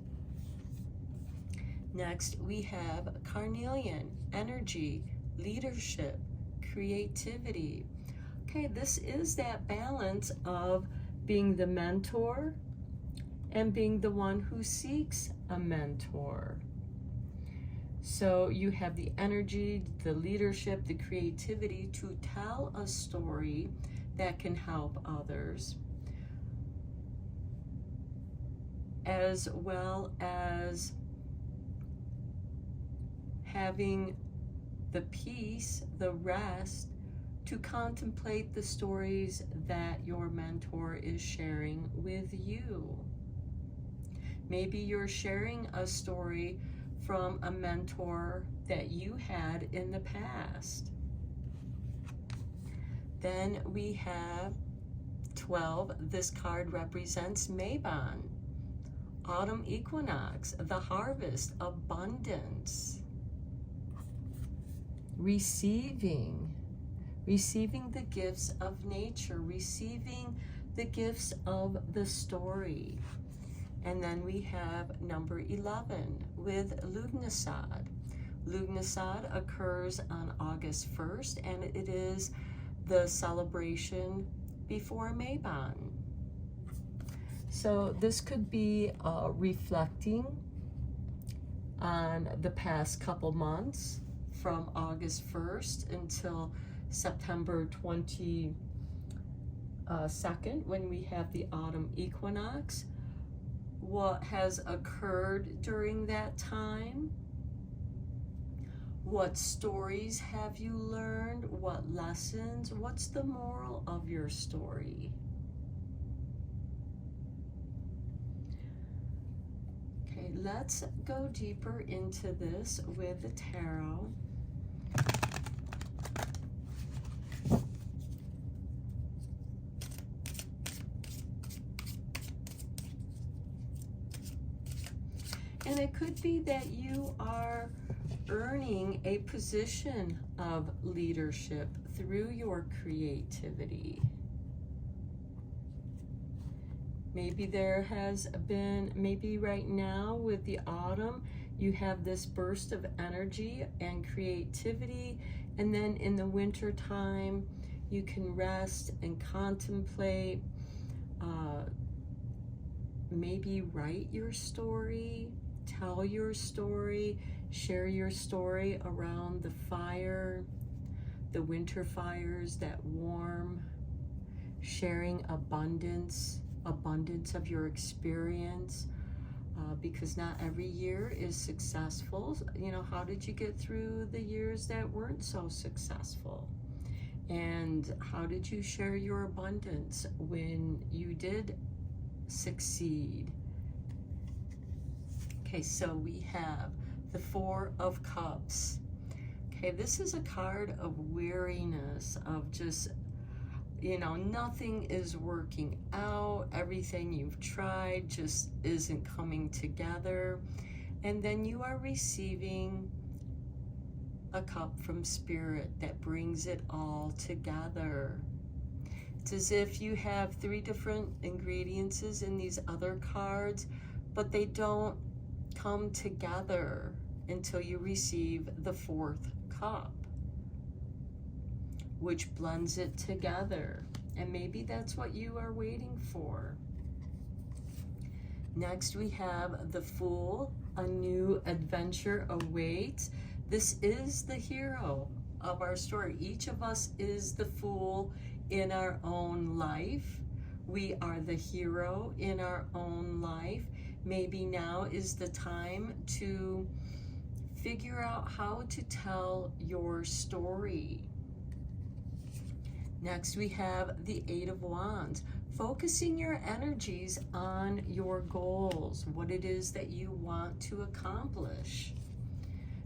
Next, we have carnelian, energy, leadership, creativity. Okay, this is that balance of being the mentor and being the one who seeks a mentor. So you have the energy, the leadership, the creativity to tell a story that can help others, as well as having the peace, the rest, to contemplate the stories that your mentor is sharing with you. Maybe you're sharing a story from a mentor that you had in the past. Then we have 12. This card represents Mabon, autumn equinox, the harvest, abundance, receiving the gifts of nature, receiving the gifts of the story. And then we have number 11 with Lughnasadh. Lughnasadh occurs on August 1st, and it is the celebration before Mabon. So this could be reflecting on the past couple months from August 1st until September 22nd, when we have the autumn equinox. What has occurred during that time? What stories have you learned? What lessons? What's the moral of your story? Okay, let's go deeper into this with the tarot. And it could be that you are earning a position of leadership through your creativity. Maybe there has been, maybe right now with the autumn, You have this burst of energy and creativity, and then in the winter time, you can rest and contemplate, maybe write your story, tell your story, share your story around the fire, the winter fires that warm, sharing abundance of your experience, because not every year is successful. You know, how did you get through the years that weren't so successful? And how did you share your abundance when you did succeed? Okay, so we have the Four of Cups. Okay, this is a card of weariness, of just, you know, nothing is working out. Everything you've tried just isn't coming together. And then you are receiving a cup from Spirit that brings it all together. It's as if you have 3 different ingredients in these other cards, but they don't come together until you receive the 4th cup, which blends it together. And maybe that's what you are waiting for. Next, we have the Fool. A new adventure awaits. This is the hero of our story. Each of us is the fool in our own life. We are the hero in our own life. Maybe now is the time to figure out how to tell your story. Next, we have the 8 of Wands. Focusing your energies on your goals, what it is that you want to accomplish.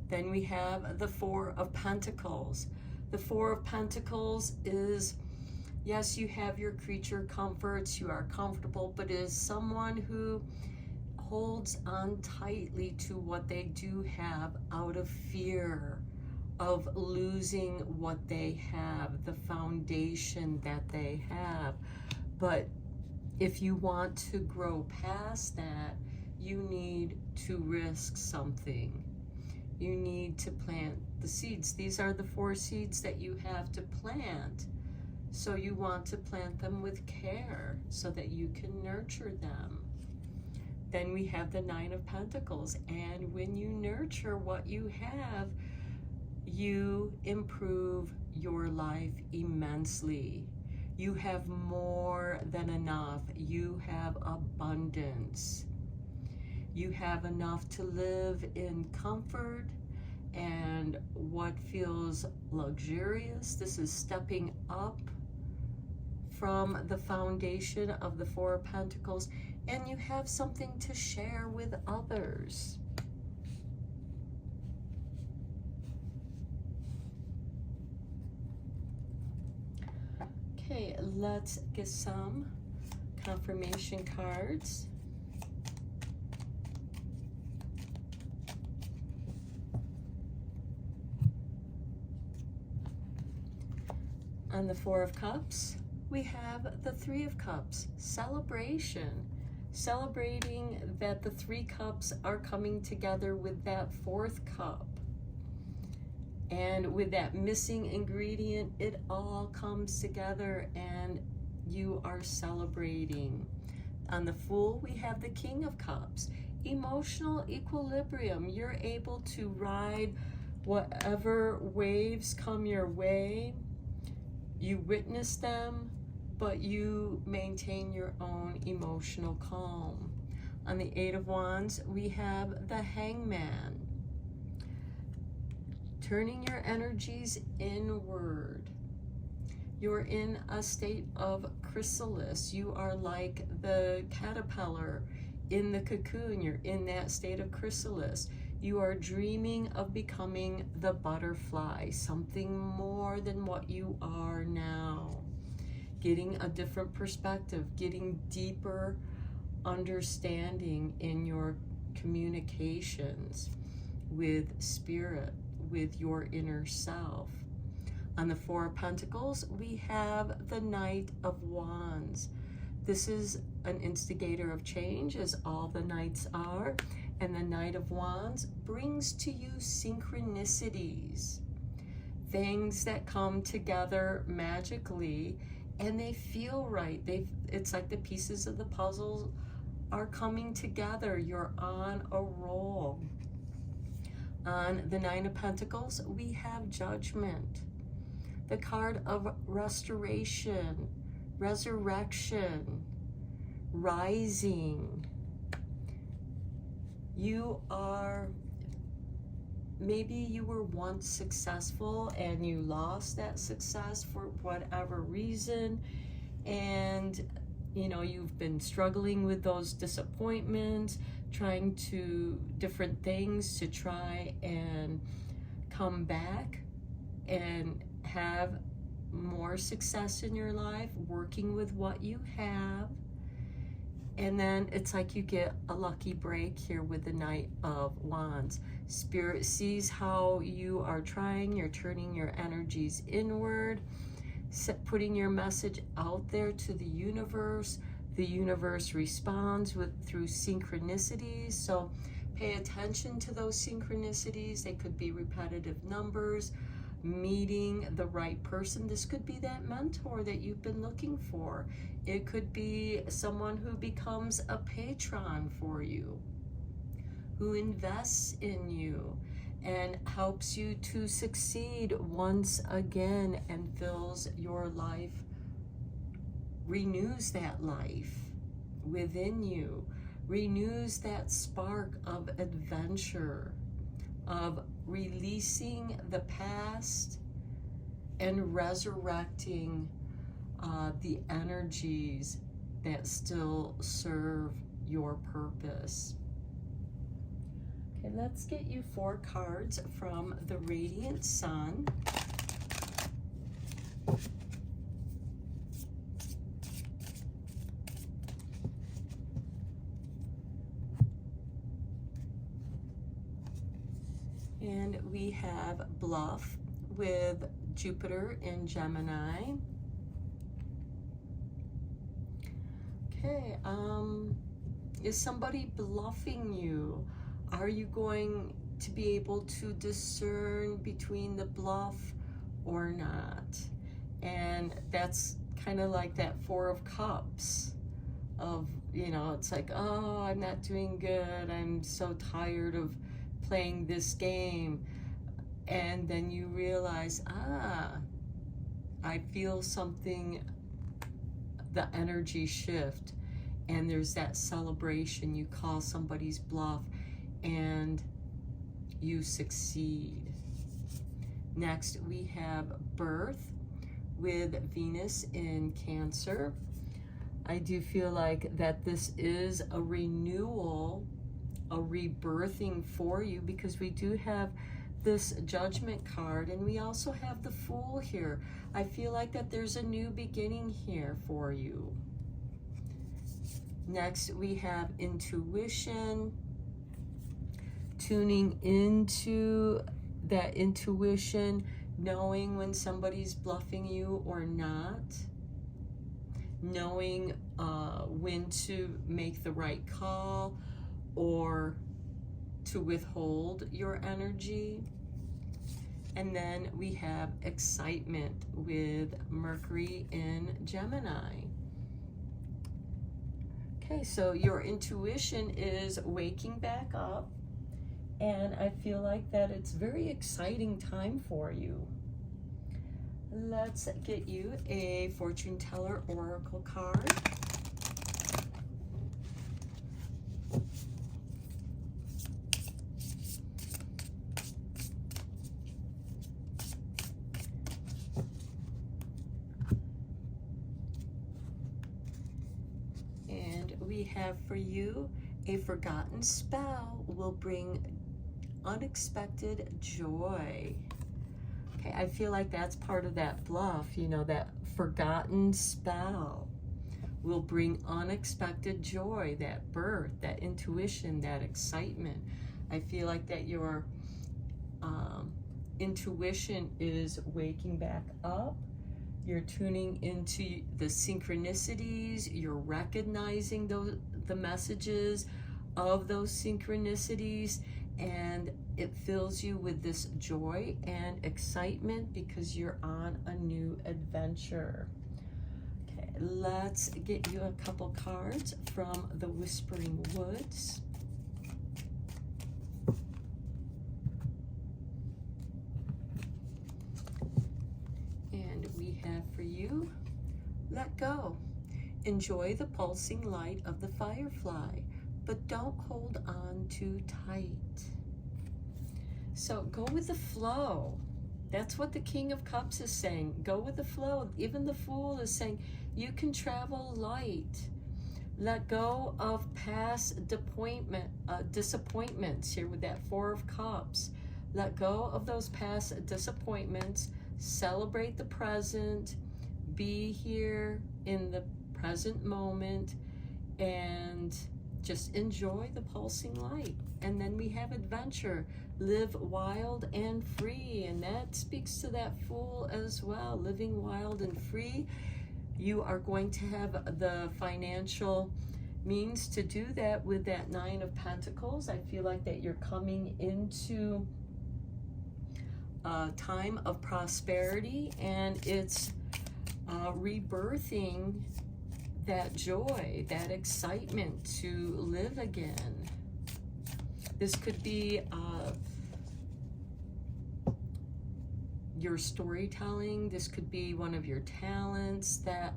Then we have the 4 of Pentacles. The 4 of Pentacles is, yes, you have your creature comforts, you are comfortable, but is someone who holds on tightly to what they do have out of fear of losing what they have, the foundation that they have. But if you want to grow past that, you need to risk something. You need to plant the seeds. These are the 4 seeds that you have to plant. So you want to plant them with care so that you can nurture them. Then we have the 9 of Pentacles. And when you nurture what you have, you improve your life immensely. You have more than enough. You have abundance. You have enough to live in comfort and what feels luxurious. This is stepping up from the foundation of the 4 of Pentacles, and you have something to share with others. Okay, let's get some confirmation cards. On the 4 of Cups, we have the 3 of Cups, celebration. Celebrating that the 3 cups are coming together with that 4th cup. And with that missing ingredient, it all comes together and you are celebrating. On the Fool, we have the King of Cups. Emotional equilibrium. You're able to ride whatever waves come your way. You witness them, but you maintain your own emotional calm. On the 8 of Wands, we have the Hangman. Turning your energies inward. You're in a state of chrysalis. You are like the caterpillar in the cocoon. You're in that state of chrysalis. You are dreaming of becoming the butterfly, something more than what you are now. Getting a different perspective, getting deeper understanding in your communications with Spirit, with your inner self. On the 4 of Pentacles, we have the Knight of Wands. This is an instigator of change, as all the knights are, And the Knight of Wands brings to you synchronicities, things that come together magically, and they feel right. It's like the pieces of the puzzle are coming together. You're on a roll. On the Nine of Pentacles, we have Judgment, the card of restoration, resurrection, rising. Maybe you were once successful and you lost that success for whatever reason, and you've been struggling with those disappointments, trying to different things to try and come back and have more success in your life, working with what you have. And then it's like you get a lucky break here with the Knight of Wands. Spirit sees how you are trying, you're turning your energies inward, putting your message out there to the universe. The universe responds through synchronicities. So pay attention to those synchronicities. They could be repetitive numbers, meeting the right person. This could be that mentor that you've been looking for. It could be someone who becomes a patron for you, who invests in you and helps you to succeed once again and fills your life, renews that life within you, renews that spark of adventure, of releasing the past and resurrecting the energies that still serve your purpose. Okay, let's get you 4 cards from the Radiant Sun. And we have Bluff with Jupiter in Gemini. Okay, is somebody bluffing you? Are you going to be able to discern between the bluff or not? And that's kind of like that 4 of Cups of, it's like, oh, I'm not doing good. I'm so tired of playing this game. And then you realize, I feel something, the energy shift, and there's that celebration. You call somebody's bluff and you succeed. Next, we have Birth with Venus in Cancer. I do feel like that this is a renewal, a rebirthing for you, because we do have this Judgment card, and we also have the Fool here. I feel like that there's a new beginning here for you. Next, we have Intuition, tuning into that intuition, knowing when somebody's bluffing you or not, knowing when to make the right call or to withhold your energy. And then we have Excitement with Mercury in Gemini. Okay, so your intuition is waking back up, and I feel like that it's very exciting time for you. Let's get you a fortune teller oracle card. We have for you, a forgotten spell will bring unexpected joy. Okay, I feel like that's part of that bluff, that forgotten spell will bring unexpected joy, that birth, that intuition, that excitement. I feel like that your intuition is waking back up. You're tuning into the synchronicities. You're recognizing the messages of those synchronicities, and it fills you with this joy and excitement because you're on a new adventure. Okay, let's get you a couple cards from the Whispering Woods. And we have for you, let go. Enjoy the pulsing light of the firefly, but don't hold on too tight. So go with the flow. That's what the King of Cups is saying. Go with the flow. Even the Fool is saying you can travel light. Let go of past disappointments here with that Four of Cups. Let go of those past disappointments. Celebrate the present. Be here in the present moment and just enjoy the pulsing light. And then we have adventure. Live wild and free. And that speaks to that Fool as well. Living wild and free. You are going to have the financial means to do that with that Nine of Pentacles. I feel like that you're coming into a time of prosperity, and it's rebirthing that joy, that excitement to live again. This could be your storytelling. This could be one of your talents, that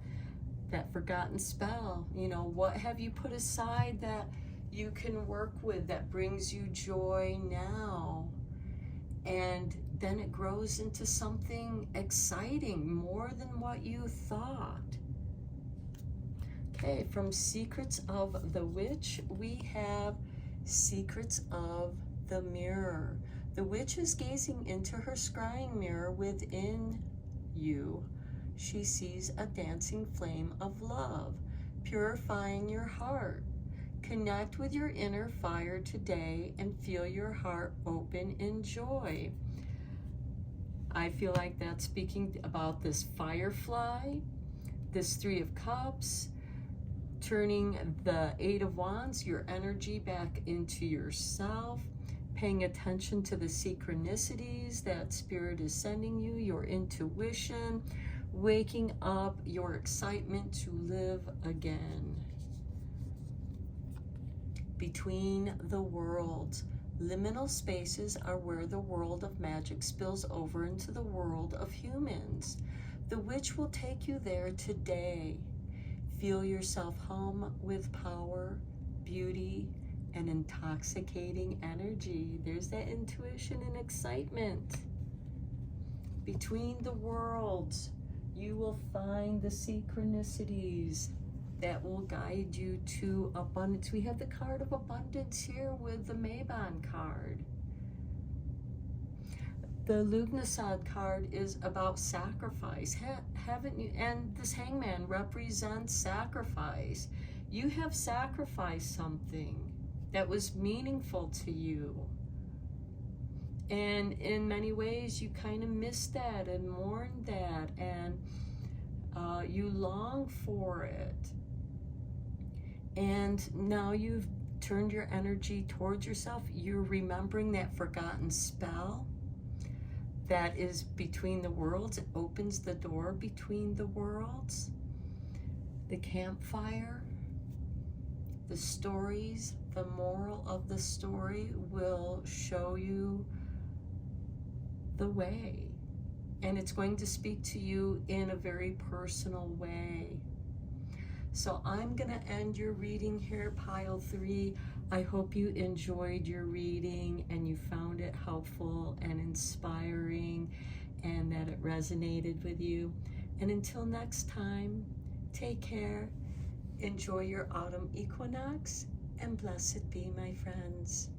forgotten spell. You know, what have you put aside that you can work with that brings you joy now? And then it grows into something exciting, more than what you thought. Okay, from Secrets of the Witch, we have Secrets of the Mirror. The witch is gazing into her scrying mirror within you. She sees a dancing flame of love, purifying your heart. Connect with your inner fire today and feel your heart open in joy. I feel like that's speaking about this firefly, this Three of Cups, turning the Eight of Wands, your energy back into yourself, paying attention to the synchronicities that Spirit is sending you, your intuition, waking up your excitement to live again. Between the worlds. Liminal spaces are where the world of magic spills over into the world of humans. The witch will take you there today. Feel yourself hum with power, beauty, and intoxicating energy. There's that intuition and excitement. Between the worlds, you will find the synchronicities that will guide you to abundance. We have the card of abundance here with the Mabon card. The Lughnasadh card is about sacrifice. Haven't you? And this Hangman represents sacrifice. You have sacrificed something that was meaningful to you. And in many ways, you kind of missed that and mourned that, and you long for it. And now you've turned your energy towards yourself. You're remembering that forgotten spell that is between the worlds. It opens the door between the worlds. The campfire, the stories, the moral of the story will show you the way. And it's going to speak to you in a very personal way. So I'm going to end your reading here, pile 3. I hope you enjoyed your reading and you found it helpful and inspiring and that it resonated with you. And until next time, take care, enjoy your autumn equinox, and blessed be, my friends.